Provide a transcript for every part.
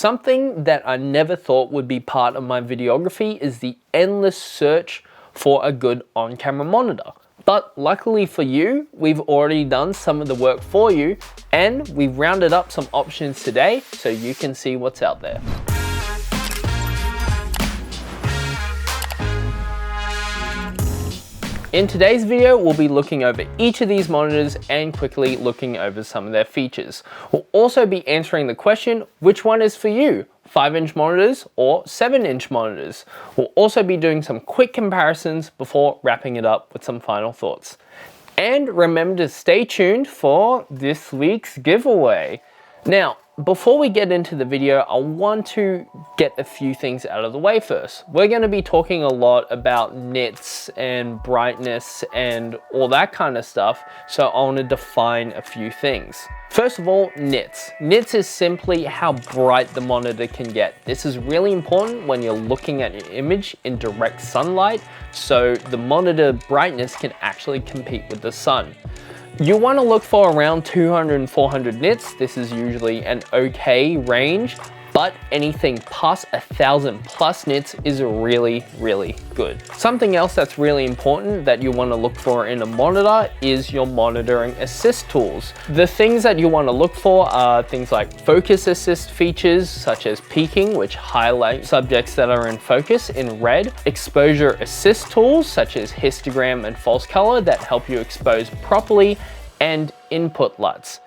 Something that I never thought would be part of my videography is the endless search for a good on-camera monitor. But luckily for you, we've already done some of the work for you, and we've rounded up some options today so you can see what's out there. In today's video, we'll be looking over each of these monitors and quickly looking over some of their features. We'll also be answering the question, which one is for you? 5-inch monitors or 7-inch monitors? We'll also be doing some quick comparisons before wrapping it up with some final thoughts. And remember to stay tuned for this week's giveaway. Now, before we get into the video, I want to get a few things out of the way first. We're going to be talking a lot about nits and brightness and all that kind of stuff, so I want to define a few things. First of all, nits. Nits is simply how bright the monitor can get. This is really important when you're looking at your image in direct sunlight, so the monitor brightness can actually compete with the sun. You want to look for around 200 and 400 nits. This is usually an okay range, but anything past 1,000 plus nits is really, really good. Something else that's really important that you want to look for in a monitor is your monitoring assist tools. The things that you want to look for are things like focus assist features, such as peaking, which highlight subjects that are in focus in red, exposure assist tools, such as histogram and false color that help you expose properly, and input LUTs.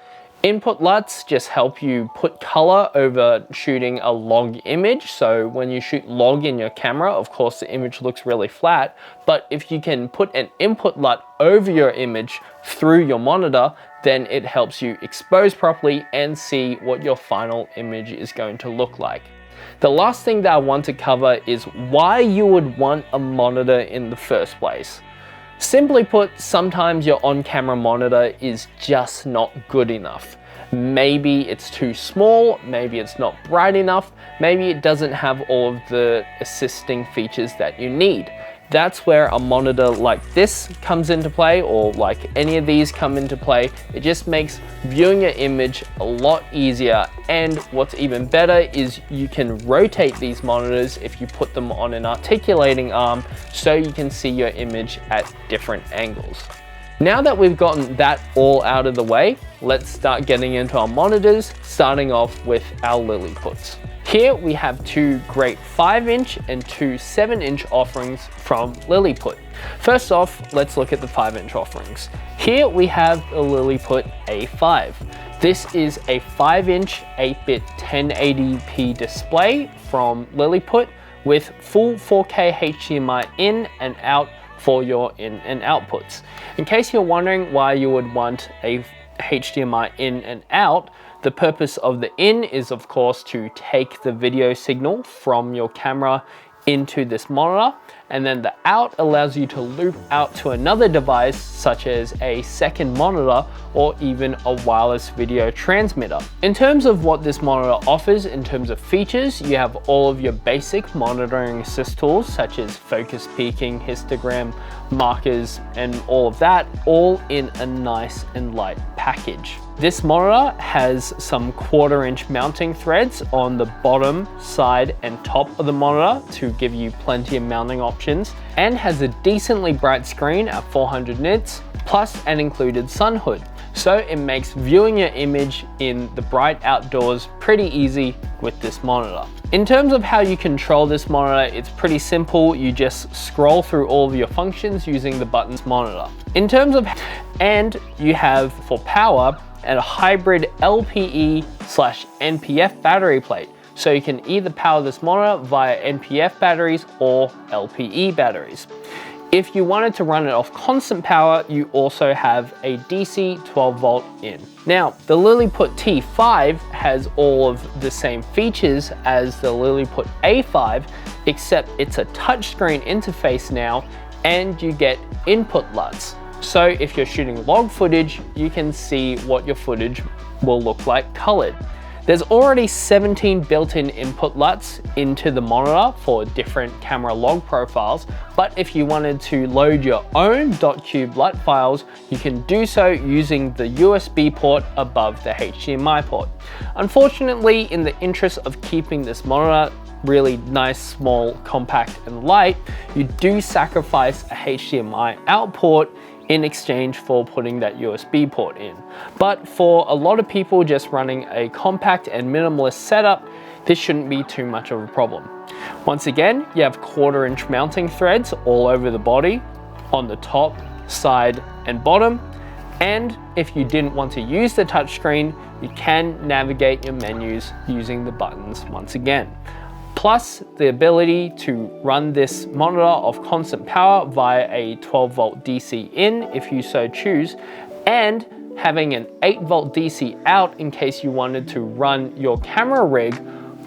Input LUTs just help you put color over shooting a log image. So when you shoot log in your camera, of course the image looks really flat, but if you can put an input LUT over your image through your monitor, then it helps you expose properly and see what your final image is going to look like. The last thing that I want to cover is why you would want a monitor in the first place. Simply put, sometimes your on-camera monitor is just not good enough. Maybe it's too small, maybe it's not bright enough, maybe it doesn't have all of the assisting features that you need. That's where a monitor like this comes into play, or like any of these come into play. It just makes viewing your image a lot easier, and what's even better is you can rotate these monitors if you put them on an articulating arm so you can see your image at different angles. Now that we've gotten that all out of the way, let's start getting into our monitors, starting off with our Lilliputs. Here we have two great 5-inch and two 7-inch offerings from Liliput. First off, let's look at the 5-inch offerings. Here we have the Liliput A5. This is a 5-inch 8-bit 1080p display from Liliput with full 4K HDMI in and out for your in and outputs. In case you're wondering why you would want a HDMI in and out, the purpose of the in is of course to take the video signal from your camera into this monitor, and then the out allows you to loop out to another device such as a second monitor or even a wireless video transmitter. In terms of what this monitor offers in terms of features, you have all of your basic monitoring assist tools such as focus peaking, histogram, markers, and all of that, all in a nice and light package. This monitor has some 1/4-inch mounting threads on the bottom, side, and top of the monitor to give you plenty of mounting options, and has a decently bright screen at 400 nits, plus an included sun hood. So it makes viewing your image in the bright outdoors pretty easy with this monitor. In terms of how you control this monitor, it's pretty simple. You just scroll through all of your functions using the buttons monitor. In terms of, and you have for power, and a hybrid LPE/NPF battery plate. So you can either power this monitor via NPF batteries or LPE batteries. If you wanted to run it off constant power, you also have a DC 12 volt in. Now, the Liliput T5 has all of the same features as the Liliput A5, except it's a touchscreen interface now, and you get input LUTs. So if you're shooting log footage, you can see what your footage will look like colored. There's already 17 built-in input LUTs into the monitor for different camera log profiles, but if you wanted to load your own .cube LUT files, you can do so using the USB port above the HDMI port. Unfortunately, in the interest of keeping this monitor really nice, small, compact, and light, you do sacrifice a HDMI out port in exchange for putting that USB port in. But for a lot of people just running a compact and minimalist setup, this shouldn't be too much of a problem. Once again, you have 1/4" mounting threads all over the body, on the top, side, and bottom. And if you didn't want to use the touchscreen, you can navigate your menus using the buttons once again. Plus the ability to run this monitor off constant power via a 12-volt DC in if you so choose, and having an 8-volt DC out in case you wanted to run your camera rig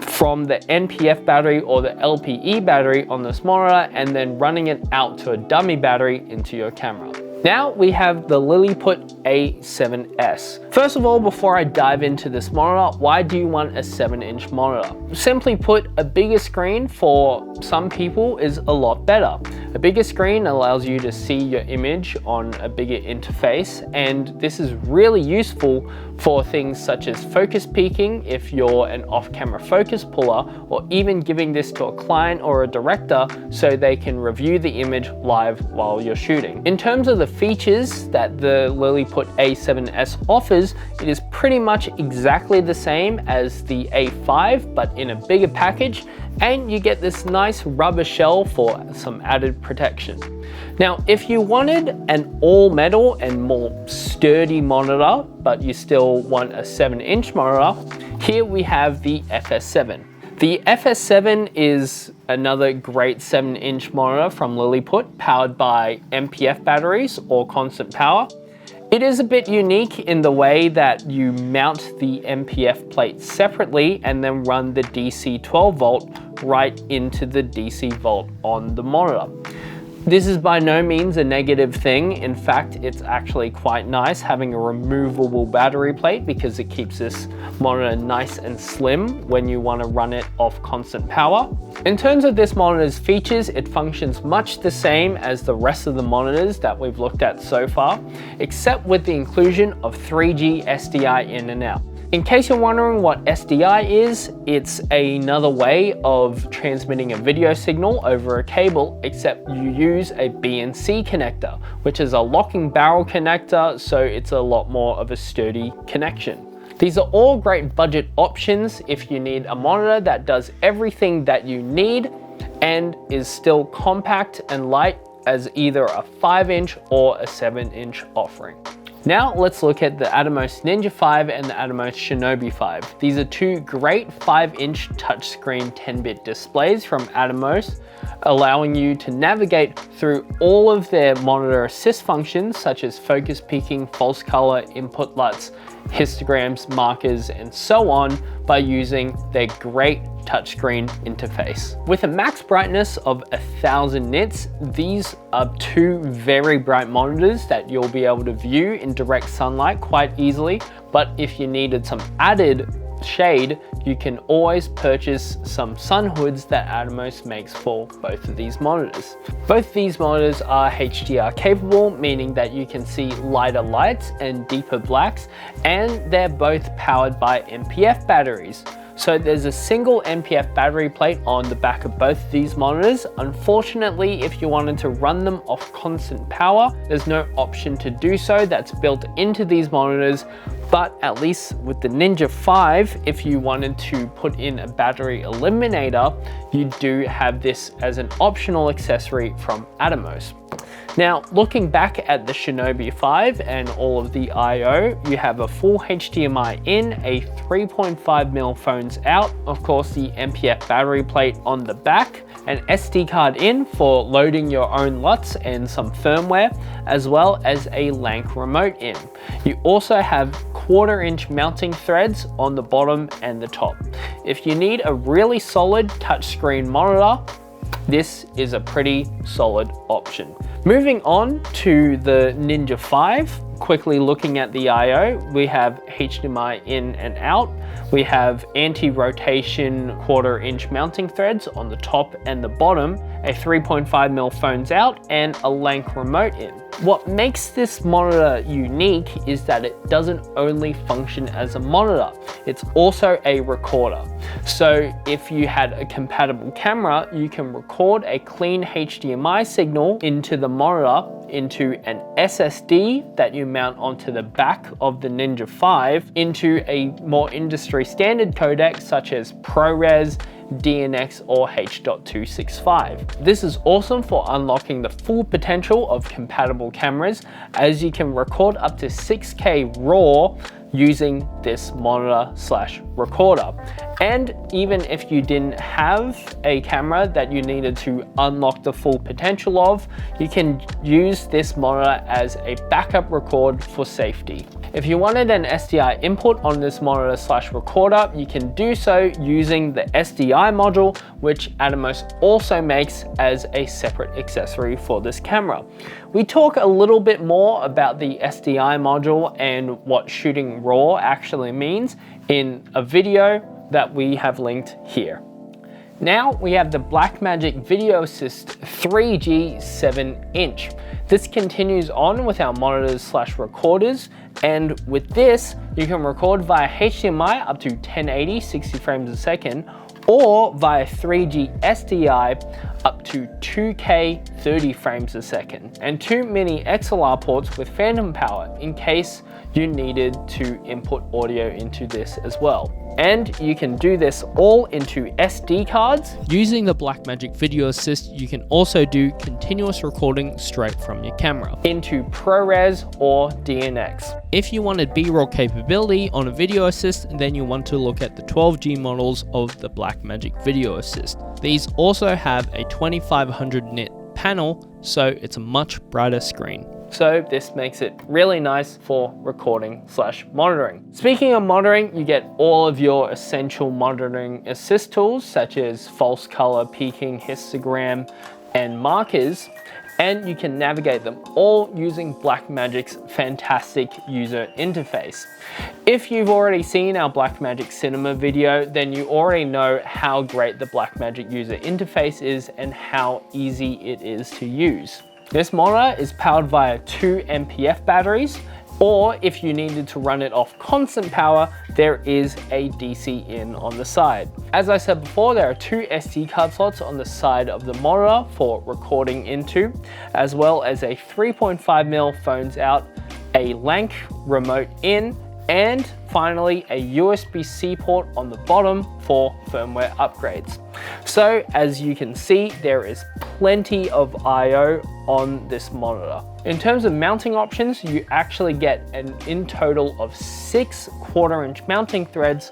from the NPF battery or the LPE battery on this monitor and then running it out to a dummy battery into your camera. Now we have the Liliput A7s. First of all, before I dive into this monitor, why do you want a 7-inch monitor? Simply put, a bigger screen for some people is a lot better. A bigger screen allows you to see your image on a bigger interface, and this is really useful for things such as focus peaking if you're an off-camera focus puller, or even giving this to a client or a director so they can review the image live while you're shooting. In terms of the features that the Liliput A7s offers, it is pretty much exactly the same as the A5, but in a bigger package, and you get this nice rubber shell for some added protection. Now, if you wanted an all metal and more sturdy monitor, but you still want a 7-inch monitor, here we have the FS7. The FS7 is another great 7-inch monitor from Lilliput, powered by NPF batteries or constant power. It is a bit unique in the way that you mount the NPF plate separately and then run the DC 12 volt right into the DC volt on the monitor. This is by no means a negative thing. In fact, it's actually quite nice having a removable battery plate because it keeps this monitor nice and slim when you want to run it off constant power. In terms of this monitor's features, it functions much the same as the rest of the monitors that we've looked at so far, except with the inclusion of 3G SDI in and out. In case you're wondering what SDI is, it's another way of transmitting a video signal over a cable, except you use a BNC connector, which is a locking barrel connector, so it's a lot more of a sturdy connection. These are all great budget options if you need a monitor that does everything that you need and is still compact and light as either a 5-inch or a 7-inch offering. Now let's look at the Atomos Ninja 5 and the Atomos Shinobi 5. These are two great 5-inch touchscreen 10-bit displays from Atomos, allowing you to navigate through all of their monitor assist functions such as focus peaking, false color, input LUTs, histograms, markers, and so on by using their great touchscreen interface. With a max brightness of 1000 nits, these are two very bright monitors that you'll be able to view in direct sunlight quite easily, but if you needed some added shade, you can always purchase some sun hoods that Atomos makes for both of these monitors. Both these monitors are HDR capable, meaning that you can see lighter lights and deeper blacks, and they're both powered by NPF batteries. So there's a single NPF battery plate on the back of both these monitors. Unfortunately, if you wanted to run them off constant power, there's no option to do so that's built into these monitors. But at least with the Ninja 5, if you wanted to put in a battery eliminator, you do have this as an optional accessory from Atomos. Now, looking back at the Shinobi 5 and all of the I/O, you have a full HDMI in, a 3.5mm phones out, of course the NPF battery plate on the back, an SD card in for loading your own LUTs and some firmware, as well as a LANC remote in. You also have 1/4-inch mounting threads on the bottom and the top. If you need a really solid touchscreen monitor, this is a pretty solid option. Moving on to the Ninja 5. quickly looking at the I/O, we have HDMI in and out. We have anti-rotation 1/4 inch mounting threads on the top and the bottom, a 3.5mm phones out, and a LANC remote in. What makes this monitor unique is that it doesn't only function as a monitor, it's also a recorder. So if you had a compatible camera, you can record a clean HDMI signal into the monitor, into an SSD that you mount onto the back of the Ninja 5, into a more industry standard codec such as ProRes, DNX or H.265. This is awesome for unlocking the full potential of compatible cameras, as you can record up to 6K RAW using this monitor/recorder. And even if you didn't have a camera that you needed to unlock the full potential of, you can use this monitor as a backup record for safety. If you wanted an SDI input on this monitor/recorder, you can do so using the SDI module, which Atomos also makes as a separate accessory for this camera. We talk a little bit more about the SDI module and what shooting RAW actually means in a video that we have linked here. Now we have the Blackmagic Video Assist 3G 7-inch. This continues on with our monitors/recorders, and with this, you can record via HDMI up to 1080 60 frames a second, or via 3G SDI up to 2K 30 frames a second, and 2 mini XLR ports with phantom power in case you needed to input audio into this as well. And you can do this all into SD cards. Using the Blackmagic Video Assist, you can also do continuous recording straight from your camera into ProRes or DNX. If you wanted B-roll capability on a Video Assist, then you want to look at the 12G models of the Blackmagic Video Assist. These also have a 2500 nit panel, so it's a much brighter screen. So this makes it really nice for recording/monitoring. Speaking of monitoring, you get all of your essential monitoring assist tools such as false color, peaking, histogram, and markers, and you can navigate them all using Blackmagic's fantastic user interface. If you've already seen our Blackmagic Cinema video, then you already know how great the Blackmagic user interface is and how easy it is to use. This monitor is powered via 2 MPF batteries, or if you needed to run it off constant power, there is a DC in on the side. As I said before, there are 2 SD card slots on the side of the monitor for recording into, as well as a 3.5mm phones out, a LANC remote in, and finally a USB-C port on the bottom for firmware upgrades. So as you can see, there is plenty of I/O on this monitor. In terms of mounting options, you actually get in total of 6 1/4 inch mounting threads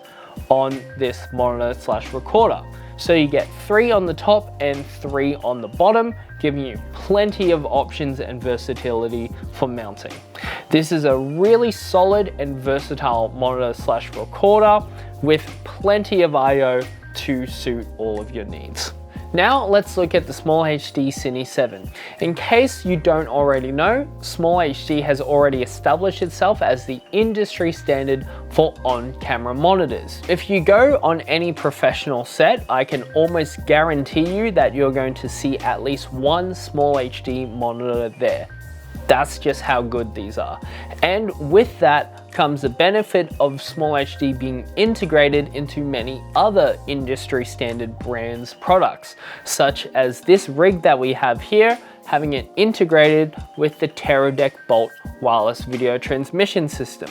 on this monitor/recorder. So you get 3 on the top and 3 on the bottom, giving you plenty of options and versatility for mounting. This is a really solid and versatile monitor/recorder with plenty of I/O to suit all of your needs. Now let's look at the SmallHD Cine 7. In case you don't already know, SmallHD has already established itself as the industry standard for on-camera monitors. If you go on any professional set, I can almost guarantee you that you're going to see at least one SmallHD monitor there. That's just how good these are. And with that comes the benefit of SmallHD being integrated into many other industry standard brands products, such as this rig that we have here, having it integrated with the Teradek Bolt wireless video transmission system.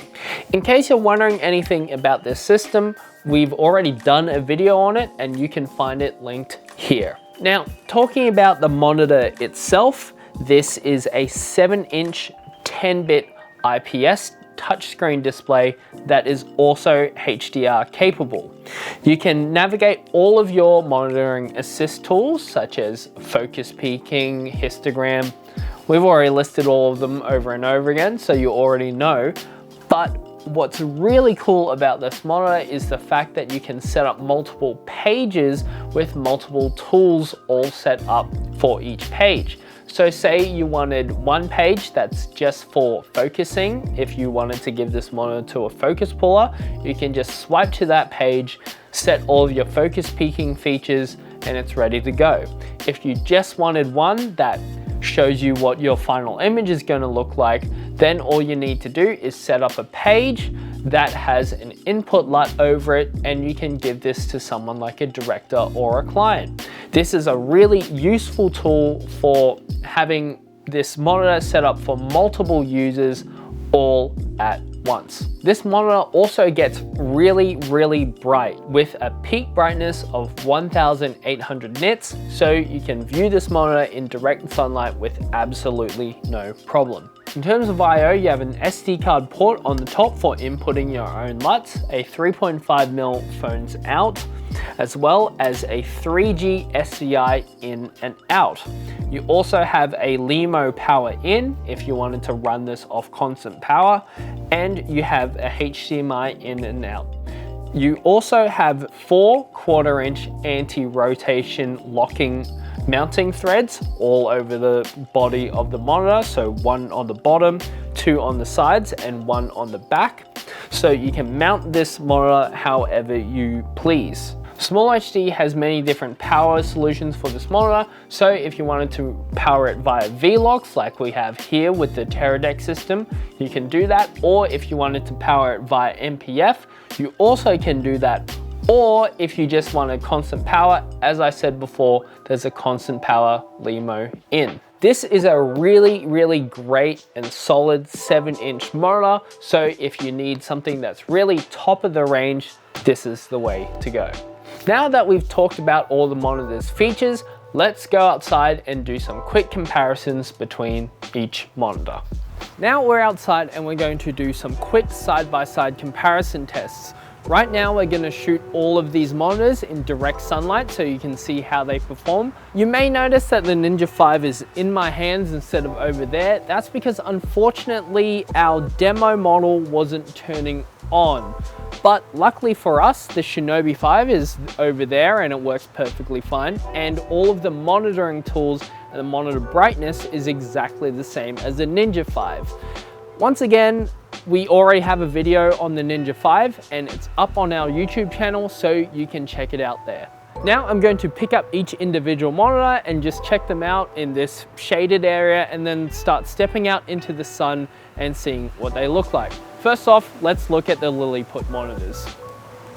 In case you're wondering anything about this system, we've already done a video on it and you can find it linked here. Now, talking about the monitor itself, this is a 7-inch 10-bit IPS touchscreen display that is also HDR capable. You can navigate all of your monitoring assist tools such as focus peaking, histogram. We've already listed all of them over and over again, so you already know. But what's really cool about this monitor is the fact that you can set up multiple pages with multiple tools all set up for each page. So say you wanted one page that's just for focusing. If you wanted to give this monitor to a focus puller, you can just swipe to that page, set all of your focus peaking features, and it's ready to go. If you just wanted one that shows you what your final image is going to look like, then all you need to do is set up a page that has an input LUT over it, and you can give this to someone like a director or a client. This is a really useful tool for having this monitor set up for multiple users all at once. This monitor also gets really, really bright with a peak brightness of 1800 nits, so you can view this monitor in direct sunlight with absolutely no problem. In terms of I/O, you have an SD card port on the top for inputting your own LUTs, a 3.5mm phones out, as well as a 3G SDI in and out. You also have a LiMo power in if you wanted to run this off constant power, and you have a HDMI in and out. You also have 4 1/4-inch anti-rotation locking mounting threads all over the body of the monitor, so 1 on the bottom, 2 on the sides, and 1 on the back, so you can mount this monitor however you please. SmallHD has many different power solutions for this monitor, so if you wanted to power it via V-Locks like we have here with the Teradek system, you can do that, or if you wanted to power it via MPF, you also can do that. Or if you just want a constant power, as I said before, there's a constant power LiMo in. This is a really, really great and solid 7-inch monitor, so if you need something that's really top of the range, this is the way to go. Now that we've talked about all the monitor's features, let's go outside and do some quick comparisons between each monitor. Now we're outside and we're going to do some quick side-by-side comparison tests. Right now we're going to shoot all of these monitors in direct sunlight so you can see how they perform. You may notice that the Ninja 5 is in my hands instead of over there. That's because unfortunately our demo model wasn't turning on. But luckily for us, the Shinobi 5 is over there and it works perfectly fine. And all of the monitoring tools and the monitor brightness is exactly the same as the Ninja 5. Once again, we already have a video on the Ninja 5 and it's up on our YouTube channel, so you can check it out there. Now I'm going to pick up each individual monitor and just check them out in this shaded area and then start stepping out into the sun and seeing what they look like. First off, let's look at the Lilliput monitors.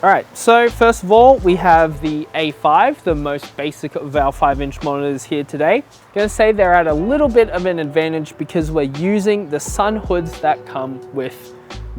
All right, so first of all, we have the A5, the most basic of our 5-inch monitors here today. I'm gonna say they're at a little bit of an advantage because we're using the sun hoods that come with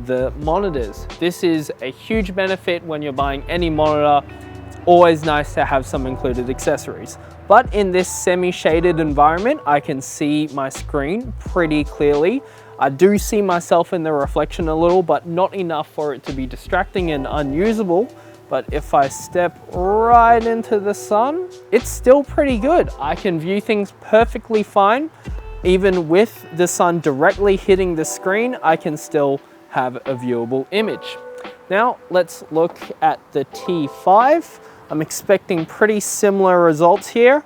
the monitors. This is a huge benefit when you're buying any monitor. It's always nice to have some included accessories. But in this semi-shaded environment, I can see my screen pretty clearly. I do see myself in the reflection a little, but not enough for it to be distracting and unusable. But if I step right into the sun, it's still pretty good. I can view things perfectly fine. Even with the sun directly hitting the screen, I can still have a viewable image. Now let's look at the T5. I'm expecting pretty similar results here.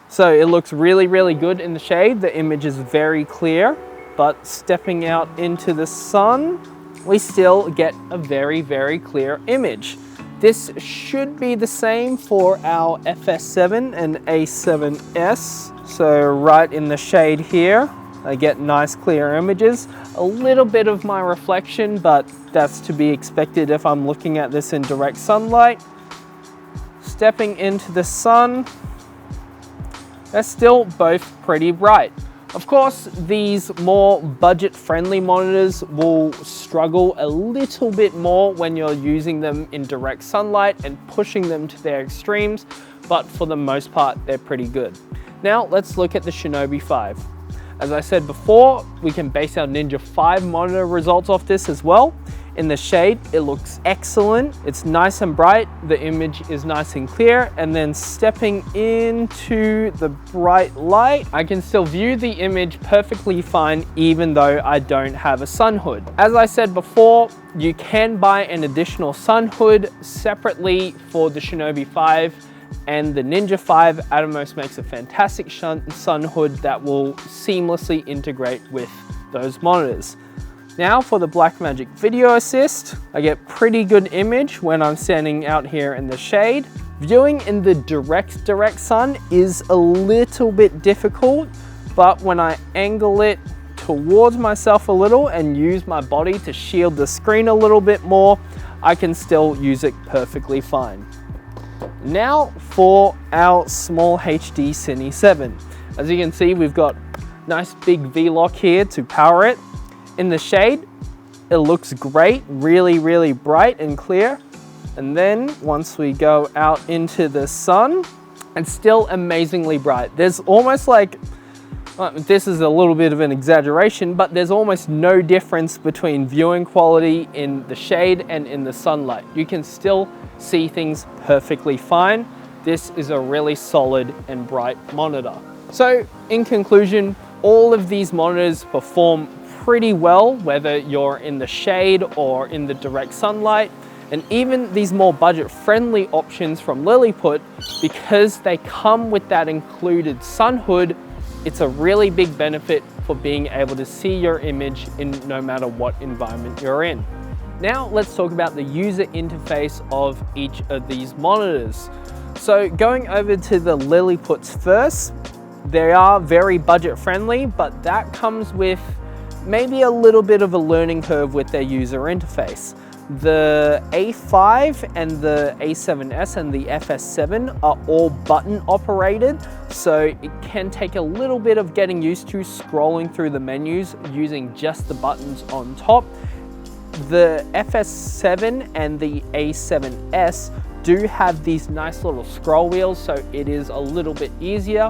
So it looks really, really good in the shade. The image is very clear. But stepping out into the sun, we still get a very, very clear image. This should be the same for our FS7 and A7s. So right in the shade here, I get nice clear images. A little bit of my reflection, but that's to be expected if I'm looking at this in direct sunlight. Stepping into the sun, they're still both pretty bright. Of course, these more budget-friendly monitors will struggle a little bit more when you're using them in direct sunlight and pushing them to their extremes, but for the most part, they're pretty good. Now, let's look at the Shinobi 5. As I said before, we can base our Ninja 5 monitor results off this as well. In the shade, it looks excellent. It's nice and bright. The image is nice and clear. And then stepping into the bright light, I can still view the image perfectly fine, even though I don't have a sun hood. As I said before, you can buy an additional sun hood separately for the Shinobi 5 and the Ninja 5, Atomos makes a fantastic sun hood that will seamlessly integrate with those monitors. Now for the Blackmagic Video Assist, I get pretty good image when I'm standing out here in the shade. Viewing in the direct sun is a little bit difficult, but when I angle it towards myself a little and use my body to shield the screen a little bit more, I can still use it perfectly fine. Now for our SmallHD Cine 7. As you can see, we've got nice big V-lock here to power it. In the shade, it looks great, really bright and clear. And then once we go out into the sun, it's still amazingly bright. There's almost like, this is a little bit of an exaggeration, but there's almost no difference between viewing quality in the shade and in the sunlight. You can still see things perfectly fine. This is a really solid and bright monitor. So in conclusion, all of these monitors perform pretty well, whether you're in the shade or in the direct sunlight. And even these more budget-friendly options from Lilliput, because they come with that included sun hood, it's a really big benefit for being able to see your image in no matter what environment you're in. Now let's talk about the user interface of each of these monitors. So going over to the Lilliputs first, they are very budget-friendly, but that comes with maybe a little bit of a learning curve with their user interface. The A5 and the A7s and the FS7 are all button operated, so it can take a little bit of getting used to scrolling through the menus using just the buttons on top. The FS7 and the A7s do have these nice little scroll wheels, so it is a little bit easier.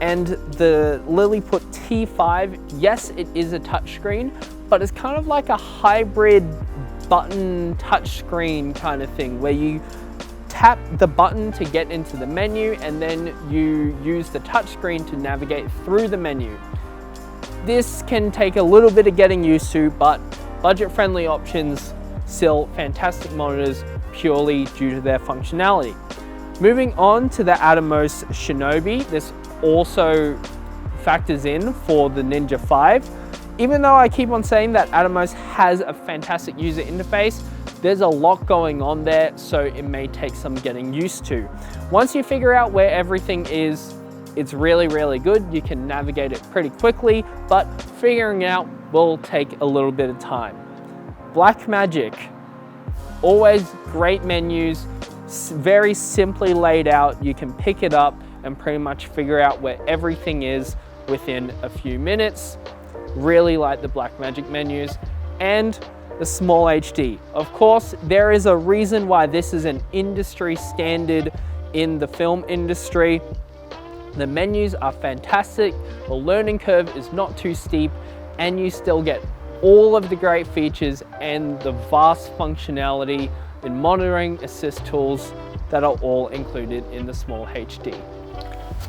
And the Liliput T5, yes, it is a touchscreen, but it's kind of like a hybrid button touchscreen kind of thing, where you tap the button to get into the menu and then you use the touchscreen to navigate through the menu. This can take a little bit of getting used to, but budget-friendly options, still fantastic monitors purely due to their functionality. Moving on to the Atomos Shinobi, this also factors in for the Ninja 5. Even though I keep on saying that Atomos has a fantastic user interface, there's a lot going on there, so it may take some getting used to. Once you figure out where everything is, it's really good. You can navigate it pretty quickly, but figuring out will take a little bit of time. Blackmagic, always great menus, very simply laid out. You can pick it up and pretty much figure out where everything is within a few minutes. Really like the Blackmagic menus. And the SmallHD. Of course, there is a reason why this is an industry standard in the film industry. The menus are fantastic, the learning curve is not too steep, and you still get all of the great features and the vast functionality in monitoring assist tools that are all included in the SmallHD.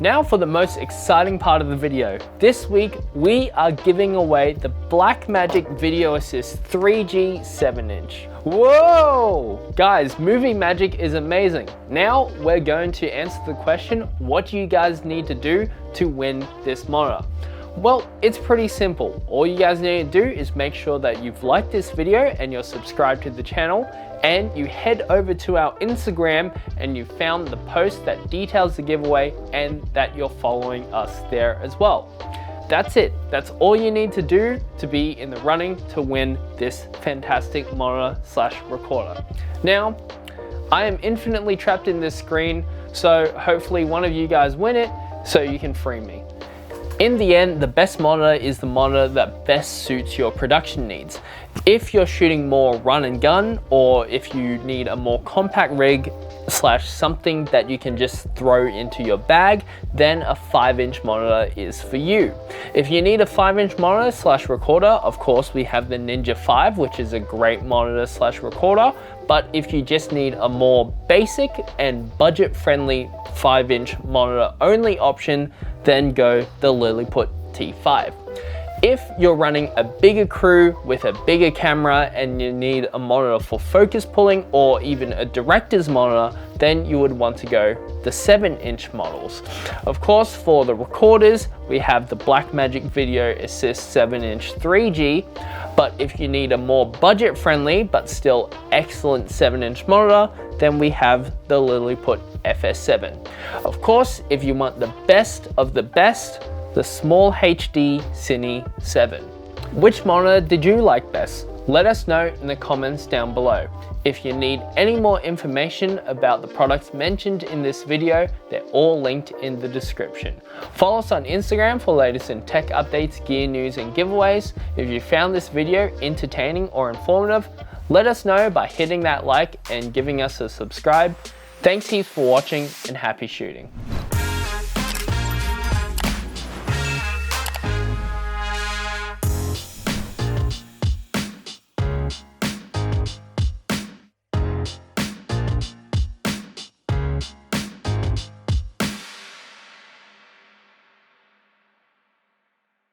Now for the most exciting part of the video. This week, we are giving away the Blackmagic Video Assist 3G 7-inch. Whoa! Guys, movie magic is amazing. Now we're going to answer the question, what do you guys need to do to win this monitor? Well, it's pretty simple. All you guys need to do is make sure that you've liked this video and you're subscribed to the channel, and you head over to our Instagram and you found the post that details the giveaway and that you're following us there as well. That's it. That's all you need to do to be in the running to win this fantastic monitor/recorder. Now, I am infinitely trapped in this screen, so hopefully one of you guys win it so you can free me. In the end, the best monitor is the monitor that best suits your production needs. If you're shooting more run and gun, or if you need a more compact rig / something that you can just throw into your bag, then a 5-inch monitor is for you. If you need a 5-inch monitor / recorder, of course we have the Ninja 5, which is a great monitor / recorder. But if you just need a more basic and budget-friendly 5-inch monitor only option, then go the Liliput T5. If you're running a bigger crew with a bigger camera and you need a monitor for focus pulling or even a director's monitor, then you would want to go the 7-inch models. Of course, for the recorders, we have the Blackmagic Video Assist 7-inch 3G, but if you need a more budget-friendly but still excellent 7-inch monitor, then we have the Liliput FS7. Of course, if you want the best of the best, the SmallHD Cine 7. Which monitor did you like best? Let us know in the comments down below. If you need any more information about the products mentioned in this video, they're all linked in the description. Follow us on Instagram for latest in tech updates, gear news, and giveaways. If you found this video entertaining or informative, let us know by hitting that like and giving us a subscribe. Thanks heaps for watching and happy shooting.